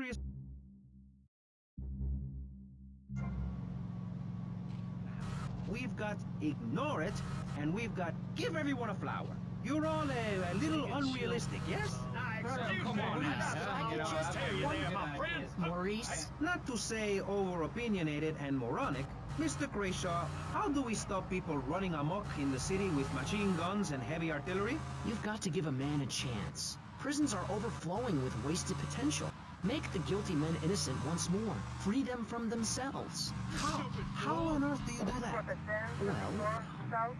serious... We've got ignore it, and we've got give everyone a flower. You're all a little unrealistic, yes? Come on now. Just hear you there, my friend. Maurice? Not to say over-opinionated and moronic, Mr. Crashaw, how do we stop people running amok in the city with machine guns and heavy artillery? You've got to give a man a chance. Prisons are overflowing with wasted potential. Make the guilty men innocent once more. Free them from themselves. How on earth do you do that? Well,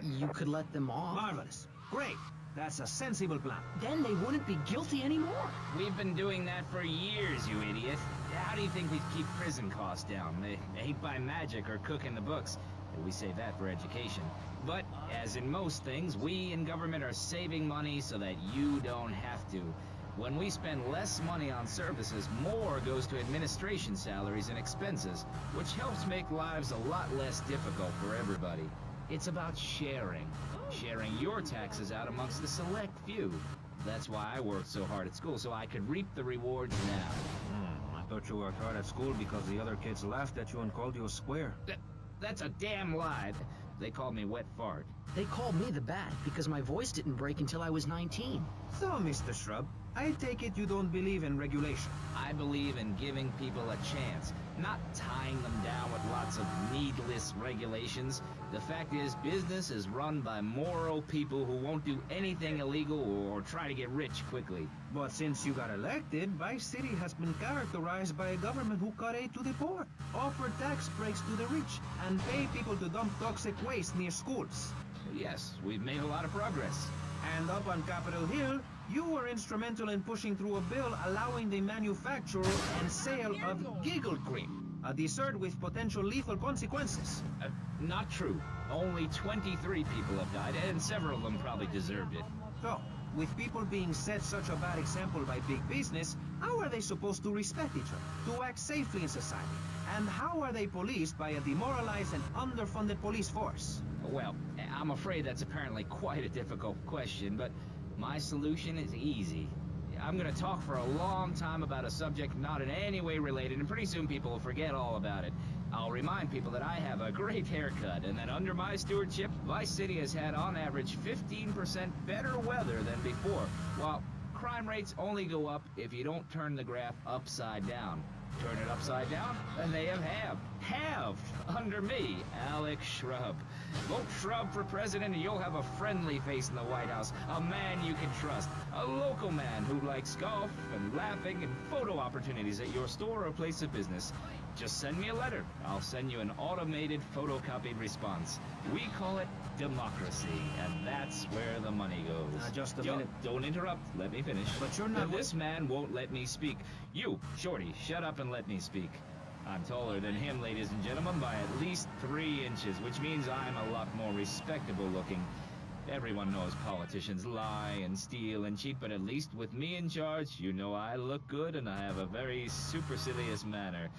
you could let them off. Marvelous. Great. That's a sensible plan. Then they wouldn't be guilty anymore. We've been doing that for years, you idiot. How do you think we'd keep prison costs down? They ain't by magic or cooking the books. We save that for education. But, as in most things, we in government are saving money so that you don't have to. When we spend less money on services, more goes to administration salaries and expenses, which helps make lives a lot less difficult for everybody. It's about sharing. Sharing your taxes out amongst the select few. That's why I worked so hard at school, so I could reap the rewards now. I thought you worked hard at school because the other kids laughed at you and called you a square. That's a damn lie. They called me wet fart. They called me the Bat because my voice didn't break until I was 19. So, Mr. Shrub, I take it you don't believe in regulation. I believe in giving people a chance, not tying them down with lots of needless regulations. The fact is, business is run by moral people who won't do anything illegal or try to get rich quickly. But since you got elected, Vice City has been characterized by a government who cut aid to the poor, offer tax breaks to the rich, and pay people to dump toxic waste near schools. Yes, we've made a lot of progress. And up on Capitol Hill, you were instrumental in pushing through a bill allowing the manufacture and sale of giggle cream, a dessert with potential lethal consequences. Not true. Only 23 people have died, and several of them probably deserved it. So, with people being set such a bad example by big business, how are they supposed to respect each other, to act safely in society? And how are they policed by a demoralized and underfunded police force? Well, I'm afraid that's apparently quite a difficult question, but my solution is easy. I'm gonna talk for a long time about a subject not in any way related, and pretty soon people will forget all about it. I'll remind people that I have a great haircut, and that under my stewardship, Vice City has had on average 15% better weather than before, while crime rates only go up if you don't turn the graph upside down. Turn it upside down, and they have halved under me, Alex Shrub. Vote Shrub for president and you'll have a friendly face in the White House, a man you can trust, a local man who likes golf and laughing and photo opportunities at your store or place of business. Just send me a letter. I'll send you an automated photocopied response. We call it democracy, and that's where the money goes. Just a minute. Don't interrupt. Let me finish. But you're not... This man won't let me speak. You, Shorty, shut up and let me speak. I'm taller than him, ladies and gentlemen, by at least 3 inches, which means I'm a lot more respectable looking. Everyone knows politicians lie and steal and cheat, but at least with me in charge, you know I look good and I have a very supercilious manner.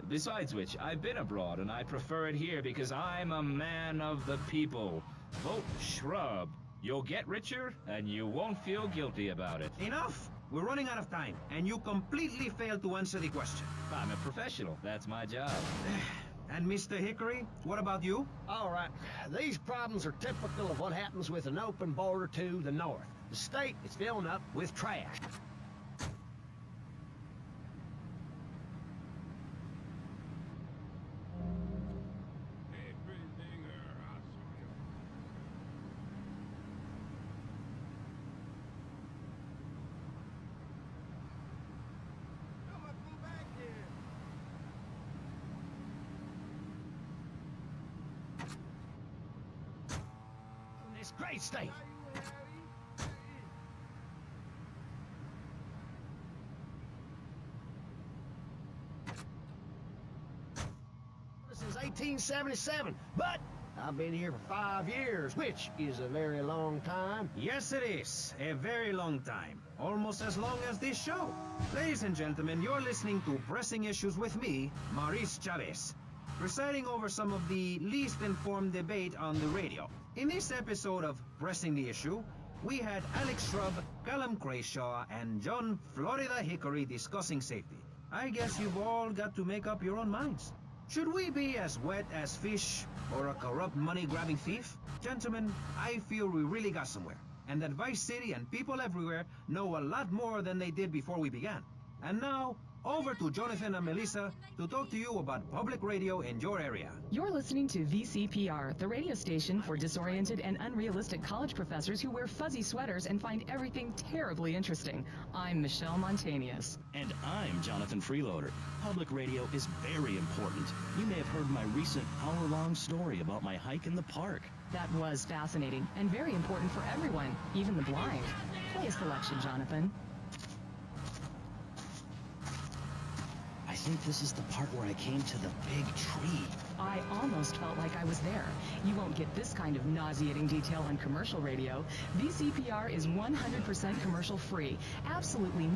Besides which, I've been abroad and I prefer it here because I'm a man of the people. Vote Shrub. You'll get richer and you won't feel guilty about it. Enough! We're running out of time, and you completely failed to answer the question. I'm a professional. That's my job. And Mr. Hickory, what about you? All right, these problems are typical of what happens with an open border to the north. The state is filling up with trash. This great state. Since 1877, but I've been here for 5 years, which is a very long time. Yes, it is. A very long time. Almost as long as this show. Ladies and gentlemen, you're listening to Pressing Issues with me, Maurice Chavez, presiding over some of the least informed debate on the radio. In this episode of Pressing the Issue, we had Alex Shrub, Callum Crayshaw, and John Florida Hickory discussing safety. I guess you've all got to make up your own minds. Should we be as wet as fish or a corrupt money-grabbing thief? Gentlemen, I feel we really got somewhere, and that Vice City and people everywhere know a lot more than they did before we began. And now, over to Jonathan and Melissa to talk to you about public radio in your area. You're listening to VCPR, the radio station for disoriented and unrealistic college professors who wear fuzzy sweaters and find everything terribly interesting. I'm Michelle Montanius. And I'm Jonathan Freeloader. Public radio is very important. You may have heard my recent hour-long story about my hike in the park. That was fascinating and very important for everyone, even the blind. Play a selection, Jonathan. I think this is the part where I came to the big tree. I almost felt like I was there. You won't get this kind of nauseating detail on commercial radio. VCPR is 100% commercial free. Absolutely.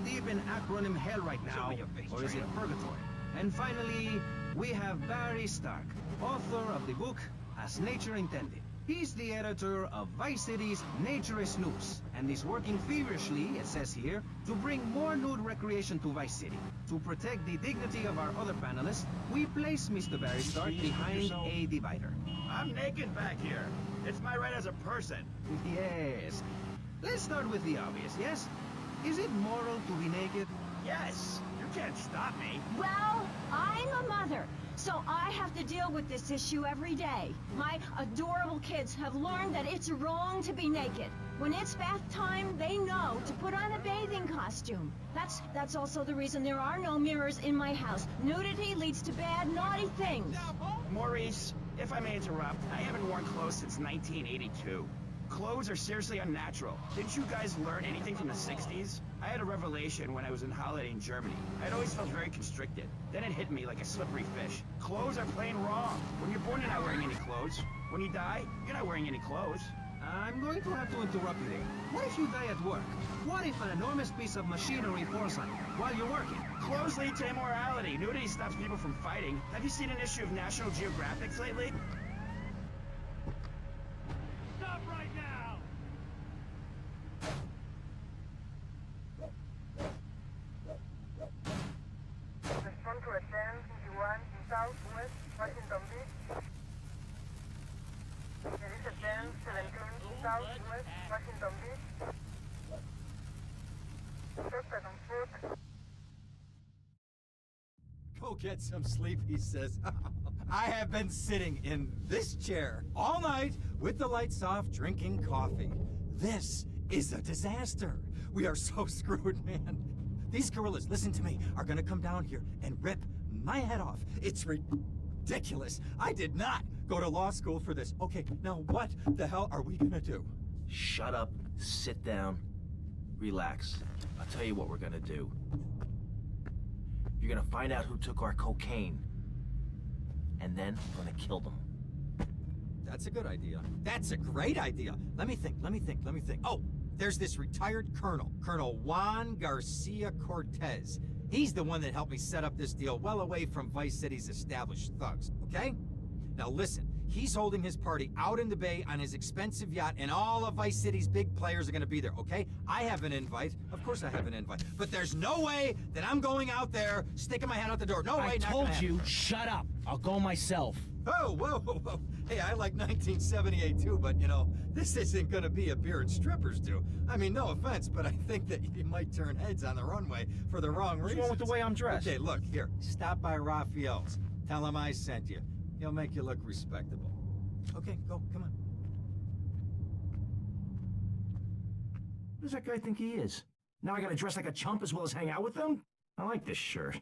Deep in acronym hell right now, or is it purgatory? And finally, we have Barry Stark, author of the book As Nature Intended. He's the editor of Vice City's Naturist News, and is working feverishly, it says here, to bring more nude recreation to Vice City. To protect the dignity of our other panelists, we place Mr. Barry Stark behind a divider. I'm naked back here. It's my right as a person. Yes. Let's start with the obvious, yes? Is it moral to be naked? Yes. You can't stop me. Well, I'm a mother, so I have to deal with this issue every day. My adorable kids have learned that it's wrong to be naked. When it's bath time, they know to put on a bathing costume. That's also the reason there are no mirrors in my house. Nudity leads to bad, naughty things. Maurice, if I may interrupt, I haven't worn clothes since 1982. Clothes are seriously unnatural. Didn't you guys learn anything from the 60s? I had a revelation when I was on holiday in Germany. I'd always felt very constricted. Then it hit me like a slippery fish. Clothes are plain wrong. When you're born, you're not wearing any clothes. When you die, you're not wearing any clothes. I'm going to have to interrupt you there. What if you die at work? What if an enormous piece of machinery falls on you while you're working? Clothes lead to immorality. Nudity stops people from fighting. Have you seen an issue of National Geographic lately? Stop right now! Respond to a 1051 Southwest Washington Beach. There is a 1017 Southwest Washington Beach. Suspect on foot. Go get some sleep, he says. I have been sitting in this chair all night with the lights off, drinking coffee. This is a disaster. We are so screwed, man. These gorillas, listen to me, are gonna come down here and rip my head off. It's ridiculous. I did not go to law school for this. Okay, now what the hell are we gonna do? Shut up, sit down, relax. I'll tell you what we're gonna do. You're gonna find out who took our cocaine, and then we're gonna kill them. That's a good idea. That's a great idea. Let me think. Oh, there's this retired colonel, Colonel Juan Garcia Cortez. He's the one that helped me set up this deal well away from Vice City's established thugs, okay? Now listen, he's holding his party out in the bay on his expensive yacht, and all of Vice City's big players are gonna be there, okay? I have an invite. Of course I have an invite. But there's no way that I'm going out there, sticking my head out the door. No way, I not told gonna you, happen. shut up. I'll go myself. Oh, whoa. Hey, I like 1978 too, but you know, this isn't gonna be a beer and strippers do. I mean, no offense, but I think that you might turn heads on the runway for the wrong reasons. What's wrong with the way I'm dressed? Okay, look, here, stop by Raphael's. Tell him I sent you. He'll make you look respectable. Okay, go, come on. Who does that guy think he is? Now I gotta dress like a chump as well as hang out with them? I like this shirt.